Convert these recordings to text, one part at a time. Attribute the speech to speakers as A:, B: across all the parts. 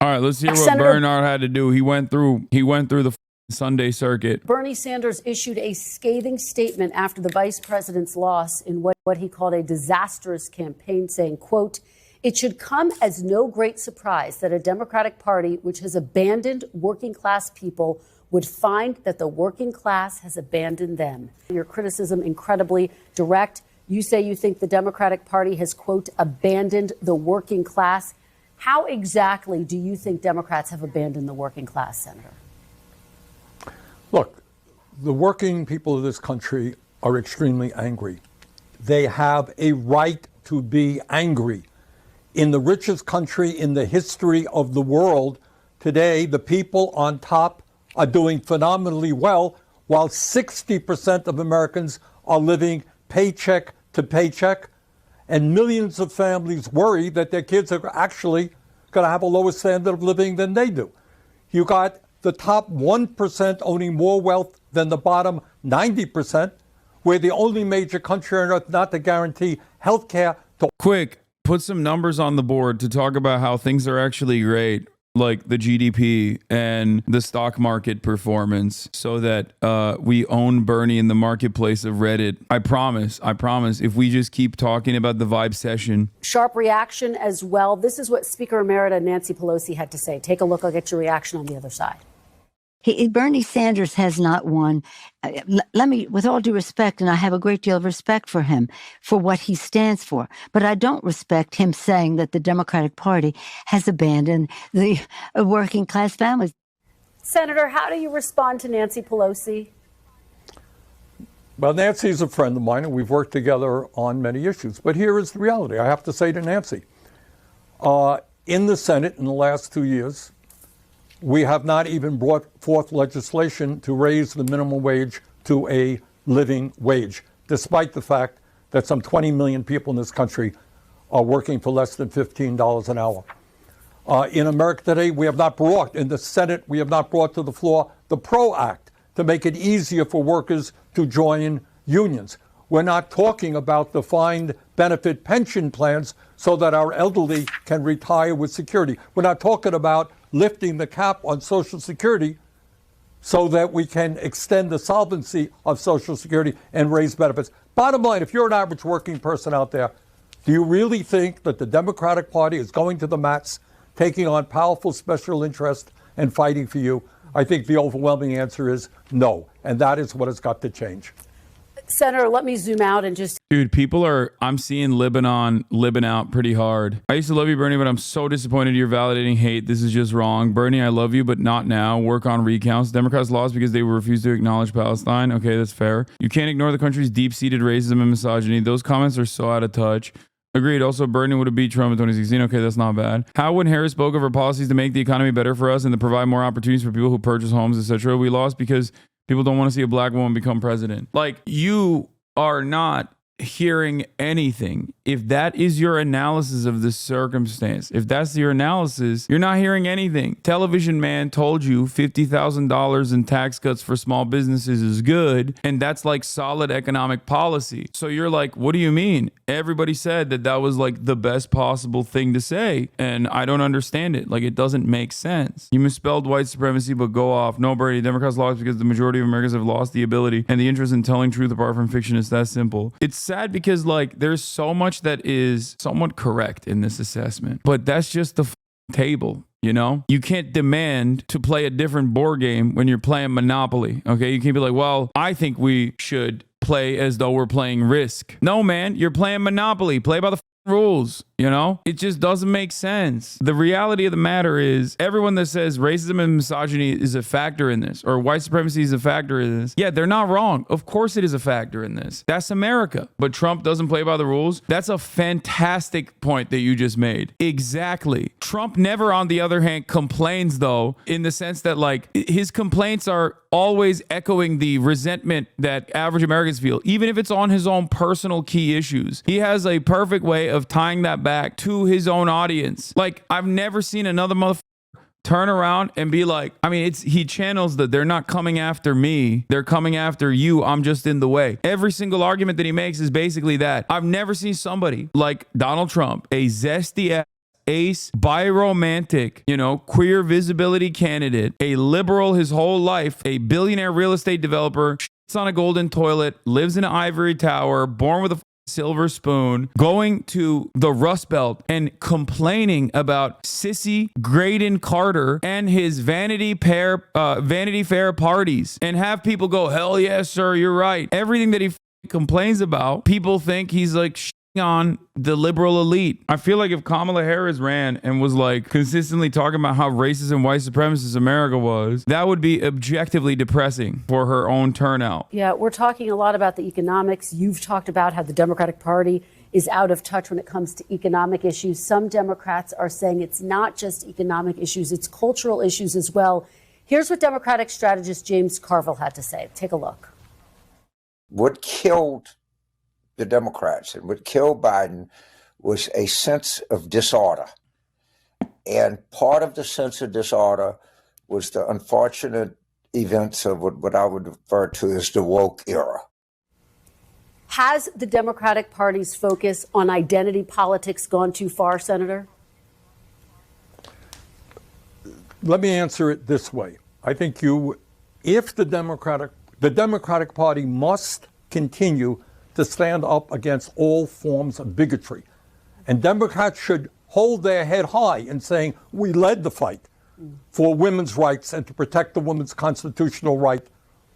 A: All right, let's hear what Bernard had to do. He went through the Sunday circuit.
B: Bernie Sanders issued a scathing statement after the vice president's loss in what he called a disastrous campaign, saying, quote, "It should come as no great surprise that a Democratic Party which has abandoned working class people would find that the working class has abandoned them." Your criticism incredibly direct. You say you think the Democratic Party has, quote, abandoned the working class. How exactly do you think Democrats have abandoned the working class, Senator?
C: Look, the working people of this country are extremely angry. They have a right to be angry. In the richest country in the history of the world, today, the people on top are doing phenomenally well, while 60% of Americans are living paycheck to paycheck. And millions of families worry that their kids are actually going to have a lower standard of living than they do. You got the top 1% owning more wealth than the bottom 90%. We're the only major country on earth not to guarantee health care to...
A: Quick, put some numbers on the board to talk about how things are actually great, like the GDP and the stock market performance, so that we own Bernie in the marketplace of Reddit. I promise, if we just keep talking about the vibe session.
B: Sharp reaction as well. This is what Speaker Emerita Nancy Pelosi had to say. Take a look. I'll get your reaction on the other side.
D: Bernie Sanders has not won. Let me, with all due respect, and I have a great deal of respect for him, for what he stands for, but I don't respect him saying that the Democratic Party has abandoned the working class families.
B: Senator, how do you respond to Nancy Pelosi?
C: Well, Nancy is a friend of mine, and we've worked together on many issues. But here is the reality. I have to say to Nancy, in the Senate in the last 2 years, we have not even brought forth legislation to raise the minimum wage to a living wage, despite the fact that some 20 million people in this country are working for less than $15 an hour. In America today, we have not brought, in the Senate, we have not brought to the floor the PRO Act to make it easier for workers to join unions. We're not talking about defined benefit pension plans so that our elderly can retire with security. We're not talking about lifting the cap on Social Security so that we can extend the solvency of Social Security and raise benefits. Bottom line, if you're an average working person out there, do you really think that the Democratic Party is going to the mats, taking on powerful special interests and fighting for you? I think the overwhelming answer is no, and that is what has got to change.
B: Senator, let me zoom out and just...
A: Dude, I'm seeing Lebanon libbing out pretty hard. I used to love you, Bernie, but I'm so disappointed you're validating hate. This is just wrong. Bernie, I love you, but not now. Work on recounts. Democrats lost because they refused to acknowledge Palestine. Okay, that's fair. You can't ignore the country's deep-seated racism and misogyny. Those comments are so out of touch. Agreed. Also, Bernie would have beat Trump in 2016. Okay, that's not bad. How when Harris spoke of her policies to make the economy better for us and to provide more opportunities for people who purchase homes, etc., we lost because people don't want to see a black woman become president. Like, you are not hearing anything. If that is your analysis of the circumstance, if that's your analysis, you're not hearing anything. Television Man told you $50,000 in tax cuts for small businesses is good, and that's like solid economic policy. So you're like, what do you mean? Everybody said that that was like the best possible thing to say, and I don't understand it. Like, it doesn't make sense. You misspelled white supremacy, but go off. No, Bernie, Democrats lost because the majority of Americans have lost the ability and the interest in telling truth apart from fiction. It's that simple. It's sad because like there's so much that is somewhat correct in this assessment, but that's just the table. You know, you can't demand to play a different board game when you're playing Monopoly. Okay, you can't be like, well, I think we should play as though we're playing Risk. No, man, you're playing Monopoly. Play by the rules. You know, it just doesn't make sense. The reality of the matter is everyone that says racism and misogyny is a factor in this, or white supremacy is a factor in this. Yeah, they're not wrong. Of course it is a factor in this. That's America. But Trump doesn't play by the rules. That's a fantastic point that you just made. Exactly. Trump never, on the other hand, complains, though, in the sense that like his complaints are always echoing the resentment that average Americans feel, even if it's on his own personal key issues. He has a perfect way of tying that back to his own audience. Like, I've never seen another motherfucker turn around and be like, I mean, he channels that they're not coming after me, they're coming after you, I'm just in the way. Every single argument that he makes is basically that. I've never seen somebody like Donald Trump, a zesty ass ace, biromantic, queer visibility candidate, a liberal his whole life, a billionaire real estate developer, shits on a golden toilet, lives in an ivory tower, born with a silver spoon, going to the Rust Belt and complaining about sissy Graydon Carter and his Vanity Fair parties, and have people go, hell yes, sir, you're right. Everything that he complains about, people think he's like on the liberal elite. I feel like if Kamala Harris ran and was like consistently talking about how racist and white supremacist America was, that would be objectively depressing for her own turnout.
B: Yeah, we're talking a lot about the economics. You've talked about how the Democratic Party is out of touch when it comes to economic issues. Some Democrats are saying it's not just economic issues, it's cultural issues as well. Here's what Democratic strategist James Carville had to say. Take a look.
E: What killed the Democrats and what killed Biden was a sense of disorder. And part of the sense of disorder was the unfortunate events of what I would refer to as the woke era.
B: Has the Democratic Party's focus on identity politics gone too far, Senator?
C: Let me answer it this way. I think if the Democratic Party must continue to stand up against all forms of bigotry. And Democrats should hold their head high in saying, we led the fight for women's rights and to protect the woman's constitutional right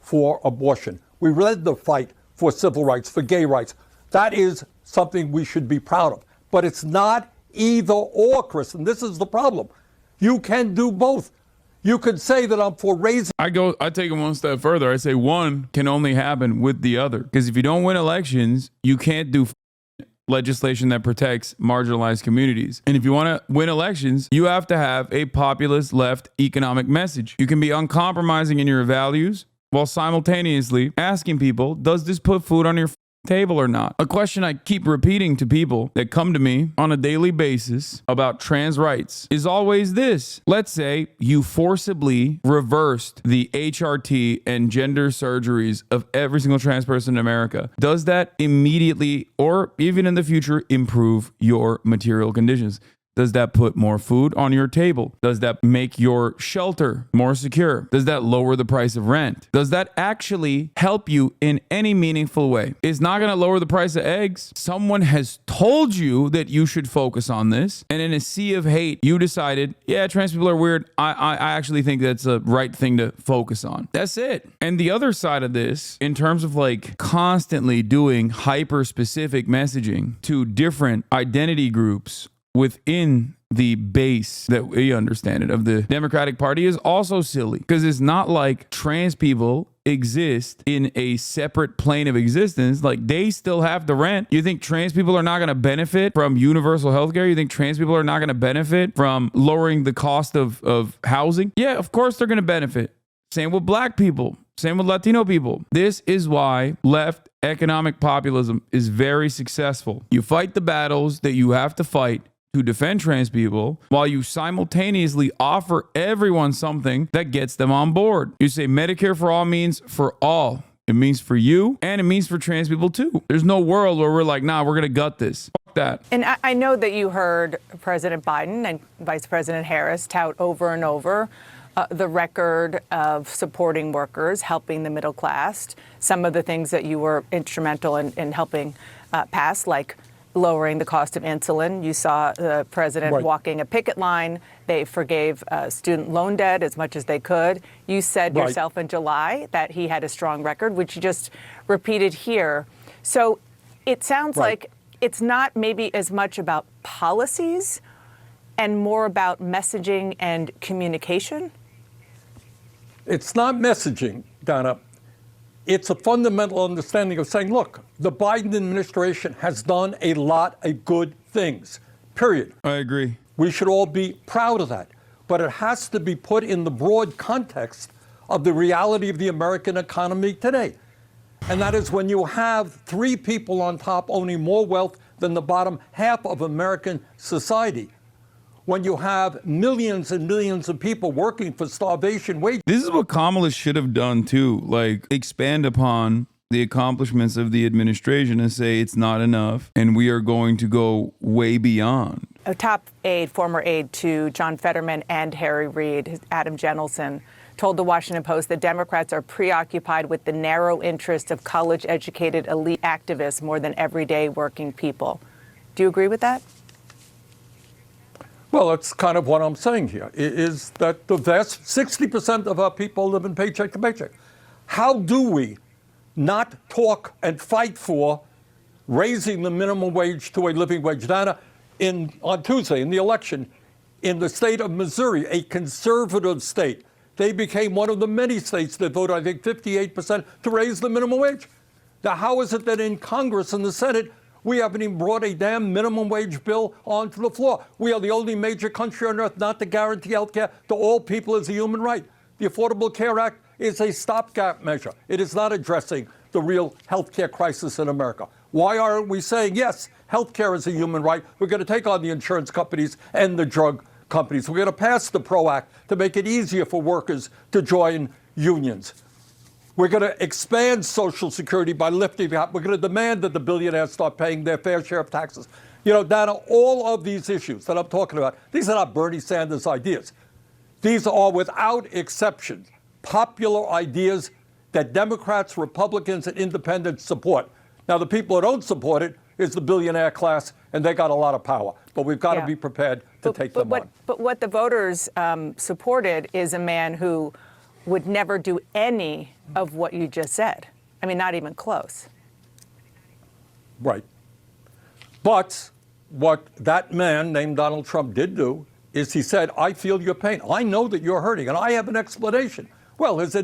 C: for abortion. We led the fight for civil rights, for gay rights. That is something we should be proud of. But it's not either or, Chris, and this is the problem. You can do both. You could say that I'm for raising.
A: I take it one step further. I say one can only happen with the other. Because if you don't win elections, you can't do legislation that protects marginalized communities. And if you want to win elections, you have to have a populist left economic message. You can be uncompromising in your values while simultaneously asking people, does this put food on your table or not? A question I keep repeating to people that come to me on a daily basis about trans rights is always this. Let's say you forcibly reversed the HRT and gender surgeries of every single trans person in America. Does that immediately or even in the future improve your material conditions? Does that put more food on your table? Does that make your shelter more secure? Does that lower the price of rent? Does that actually help you in any meaningful way? It's not going to lower the price of eggs. Someone has told you that you should focus on this. And in a sea of hate, you decided, yeah, trans people are weird. I actually think that's a right thing to focus on. That's it. And the other side of this, in terms of like constantly doing hyper specific messaging to different identity groups within the base that we understand it of the Democratic Party, is also silly, because it's not like trans people exist in a separate plane of existence. Like, they still have to rent. You think trans people are not going to benefit from universal health care? You think trans people are not going to benefit from lowering the cost of housing? Yeah, of course they're going to benefit. Same with black people. Same with Latino people. This is why left economic populism is very successful. You fight the battles that you have to fight to defend trans people, while you simultaneously offer everyone something that gets them on board. You say Medicare for all means for all. It means for you, and it means for trans people too. There's no world where we're like, nah, we're going to gut this. Fuck that.
F: And I know that you heard President Biden and Vice President Harris tout over and over the record of supporting workers, helping the middle class, some of the things that you were instrumental in helping pass, like lowering the cost of insulin. You saw the president walking a picket line. They forgave student loan debt as much as they could. You said yourself in July that he had a strong record, which you just repeated here. So it sounds like it's not maybe as much about policies and more about messaging and communication.
C: It's not messaging, Donna. It's a fundamental understanding of saying, look, the Biden administration has done a lot of good things, period.
A: I agree.
C: We should all be proud of that. But it has to be put in the broad context of the reality of the American economy today. And that is when you have 3 people on top owning more wealth than the bottom half of American society. When you have millions and millions of people working for starvation wages.
A: This is what Kamala should have done too. Like, expand upon the accomplishments of the administration and say it's not enough and we are going to go way beyond.
F: A top aide, former aide to John Fetterman and Harry Reid, Adam Jenelson, told the Washington Post that Democrats are preoccupied with the narrow interest of college-educated elite activists more than everyday working people. Do you agree with that?
C: Well, that's kind of what I'm saying here, is that the vast 60% of our people live in paycheck to paycheck. How do we not talk and fight for raising the minimum wage to a living wage? Dana, on Tuesday, in the election, in the state of Missouri, a conservative state, they became one of the many states that voted, I think, 58% to raise the minimum wage. Now, how is it that in Congress and the Senate, we haven't even brought a damn minimum wage bill onto the floor? We are the only major country on earth not to guarantee health care to all people as a human right. The Affordable Care Act is a stopgap measure. It is not addressing the real health care crisis in America. Why aren't we saying, yes, health care is a human right? We're going to take on the insurance companies and the drug companies. We're going to pass the PRO Act to make it easier for workers to join unions. We're going to expand Social Security by lifting it. We're going to demand that the billionaires start paying their fair share of taxes. You know, Dana, all of these issues that I'm talking about, these are not Bernie Sanders ideas. These are, without exception, popular ideas that Democrats, Republicans, and independents support. Now, the people who don't support it is the billionaire class, and they got a lot of power. But we've got to be prepared to take them on.
F: But what the voters supported is a man who would never do any of what you just said. I mean, not even close.
C: Right. But what that man named Donald Trump did do is he said, I feel your pain. I know that you're hurting, and I have an explanation. Well, his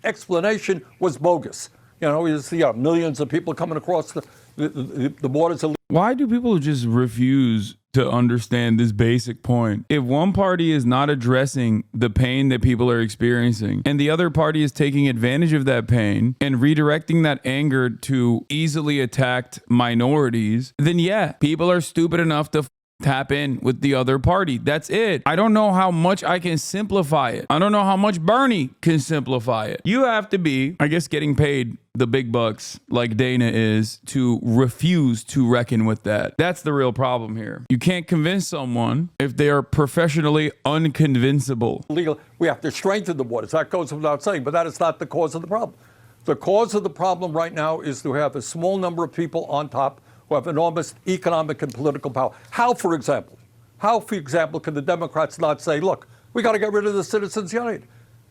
C: explanation was bogus. You know, he's millions of people coming across the borders.
A: Why do people just refuse to understand this basic point? If one party is not addressing the pain that people are experiencing and the other party is taking advantage of that pain and redirecting that anger to easily attacked minorities, then yeah, people are stupid enough to tap in with the other party. That's it. I don't know how much I can simplify it. I don't know how much Bernie can simplify it. You have to be, I guess, getting paid the big bucks like Dana is to refuse to reckon with that. That's the real problem here. You can't convince someone if they are professionally unconvincible.
C: Legal. We have to strengthen the borders. That goes without saying, but that is not the cause of the problem. The cause of the problem right now is to have a small number of people on top who have enormous economic and political power. How, for example, can the Democrats not say, look, we got to get rid of the Citizens United?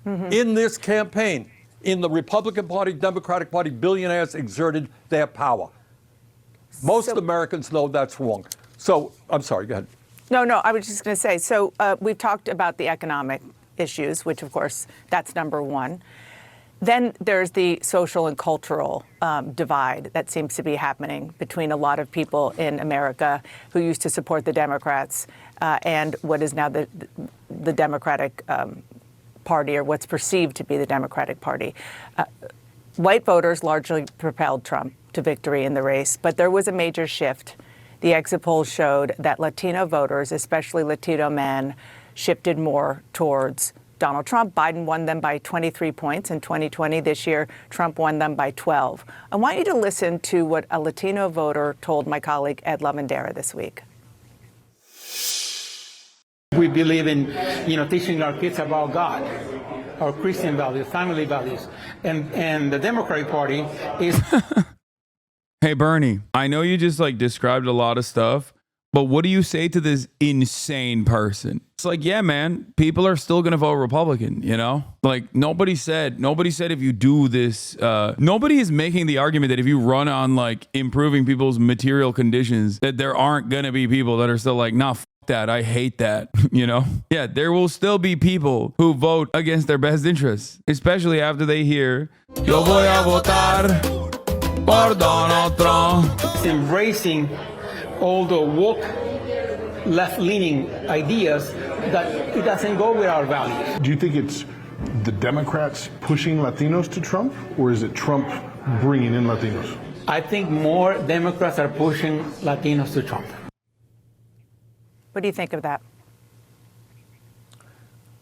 C: Mm-hmm. In this campaign, in the Republican Party, Democratic Party, billionaires exerted their power. Most Americans know that's wrong. So, I'm sorry, go ahead.
F: No, I was just going to say, so we've talked about the economic issues, which, of course, that's number one. Then there's the social and cultural divide that seems to be happening between a lot of people in America who used to support the Democrats and what is now the Democratic Party, or what's perceived to be the Democratic Party. White voters largely propelled Trump to victory in the race, but there was a major shift. The exit polls showed that Latino voters, especially Latino men, shifted more towards Donald Trump. Biden won them by 23 points in 2020. This year, Trump won them by 12. I want you to listen to what a Latino voter told my colleague Ed Lavandera this week.
G: We believe in, teaching our kids about God, our Christian values, family values, and the Democratic Party is.
A: Hey, Bernie, I know you just described a lot of stuff, but what do you say to this insane person? It's like, yeah, man, people are still going to vote Republican, Nobody said if you do this, nobody is making the argument that if you run on improving people's material conditions, that there aren't going to be people that are still nah, f that, I hate that, Yeah, there will still be people who vote against their best interests, especially after they hear, yo voy a votar por Donald Trump.
G: Embracing all the woke, left-leaning ideas that it doesn't go with our values.
H: Do you think it's the Democrats pushing Latinos to Trump, or is it Trump bringing in Latinos?
G: I think more Democrats are pushing Latinos to Trump.
F: What do you think of that?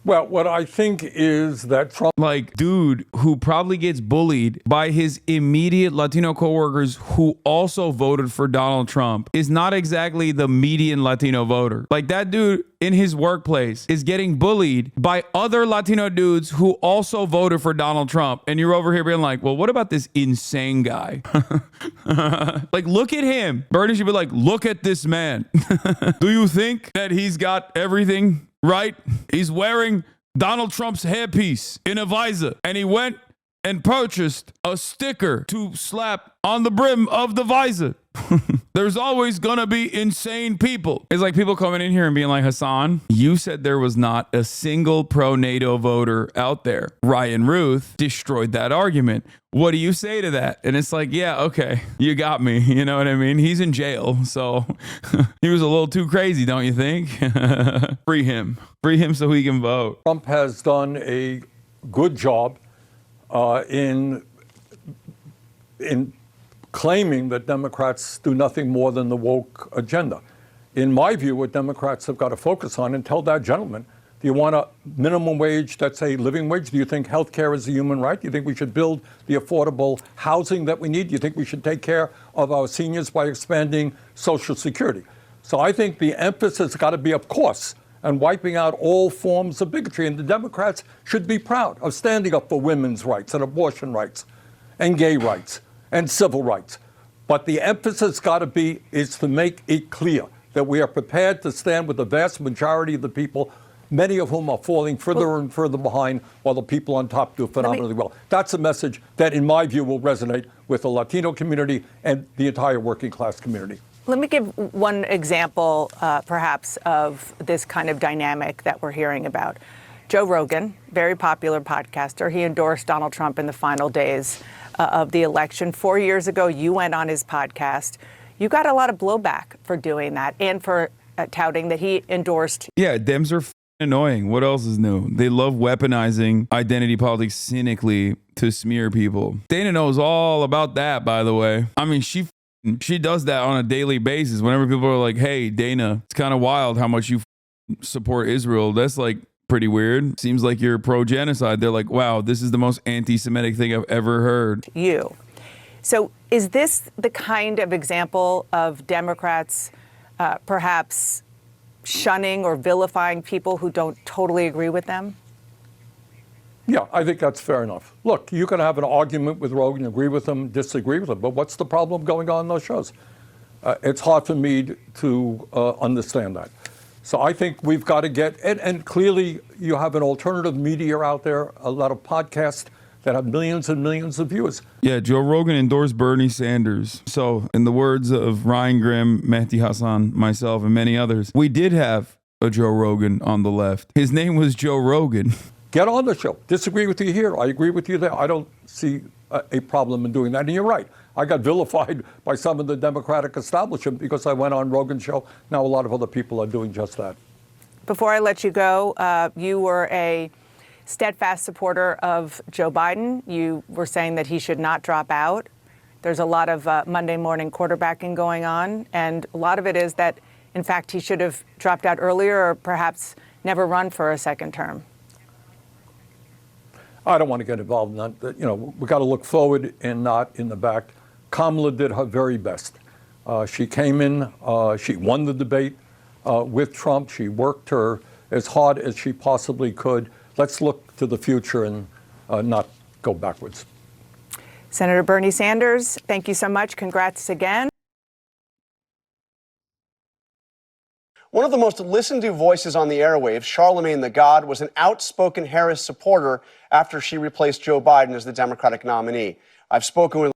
C: Well, what I think is that Trump,
A: Like, dude who probably gets bullied by his immediate Latino coworkers who also voted for Donald Trump, is not exactly the median Latino voter. Like, that dude in his workplace is getting bullied by other Latino dudes who also voted for Donald Trump. And you're over here being like, well, what about this insane guy? Like, look at him. Bernie should be like, look at this man. Do you think that he's got everything right? He's wearing Donald Trump's hairpiece in a visor, and he went and purchased a sticker to slap on the brim of the visor. There's always gonna be insane people. It's like people coming in here and being like, Hasan, you said there was not a single pro-NATO voter out there. Ryan Ruth destroyed that argument. What do you say to that? And it's like, yeah, okay, you got me. You know what I mean? He's in jail, so he was a little too crazy, don't you think? Free him. Free him so he can vote.
C: Trump has done a good job in claiming that Democrats do nothing more than the woke agenda. In my view, what Democrats have got to focus on, and tell that gentleman, do you want a minimum wage that's a living wage? Do you think health care is a human right? Do you think we should build the affordable housing that we need? Do you think we should take care of our seniors by expanding Social Security? So I think the emphasis has got to be, of course, on wiping out all forms of bigotry. And the Democrats should be proud of standing up for women's rights and abortion rights and gay rights and civil rights. But the emphasis got to be is to make it clear that we are prepared to stand with the vast majority of the people, many of whom are falling further and further behind, while the people on top do phenomenally well. That's a message that, in my view, will resonate with the Latino community and the entire working class community.
F: Let me give one example, perhaps, of this kind of dynamic that we're hearing about. Joe Rogan, very popular podcaster, he endorsed Donald Trump in the final days of the election. 4 years ago, you went on his podcast. You got a lot of blowback for doing that and for touting that he endorsed.
A: Yeah, Dems are annoying. What else is new? They love weaponizing identity politics cynically to smear people. Dana knows all about that, by the way. I mean, she does that on a daily basis. Whenever people are like, hey, Dana, it's kind of wild how much you support Israel. That's like pretty weird. Seems like you're pro-genocide. They're like, wow, this is the most anti-Semitic thing I've ever heard.
F: You. So is this the kind of example of Democrats perhaps shunning or vilifying people who don't totally agree with them?
C: Yeah, I think that's fair enough. Look, you can have an argument with Rogan, agree with him, disagree with him, but what's the problem going on in those shows? It's hard for me to understand that. So I think we've got to get, and clearly you have an alternative media out there, a lot of podcasts that have millions and millions of viewers.
A: Yeah, Joe Rogan endorsed Bernie Sanders. So in the words of Ryan Grimm, Mehdi Hasan, myself, and many others, we did have a Joe Rogan on the left. His name was Joe Rogan.
C: Get on the show. Disagree with you here. I agree with you there. I don't see a problem in doing that. And you're right. I got vilified by some of the Democratic establishment because I went on Rogan's show. Now a lot of other people are doing just that.
F: Before I let you go, you were a steadfast supporter of Joe Biden. You were saying that he should not drop out. There's a lot of Monday morning quarterbacking going on, and a lot of it is that, in fact, he should have dropped out earlier or perhaps never run for a second term.
C: I don't want to get involved in that. You know, we got to look forward and not in the back. Kamala did her very best. She came in, she won the debate with Trump. She worked her as hard as she possibly could. Let's look to the future and not go backwards.
F: Senator Bernie Sanders, thank you so much. Congrats again.
I: One of the most listened to voices on the airwaves, Charlemagne the God, was an outspoken Harris supporter after she replaced Joe Biden as the Democratic nominee. I've spoken with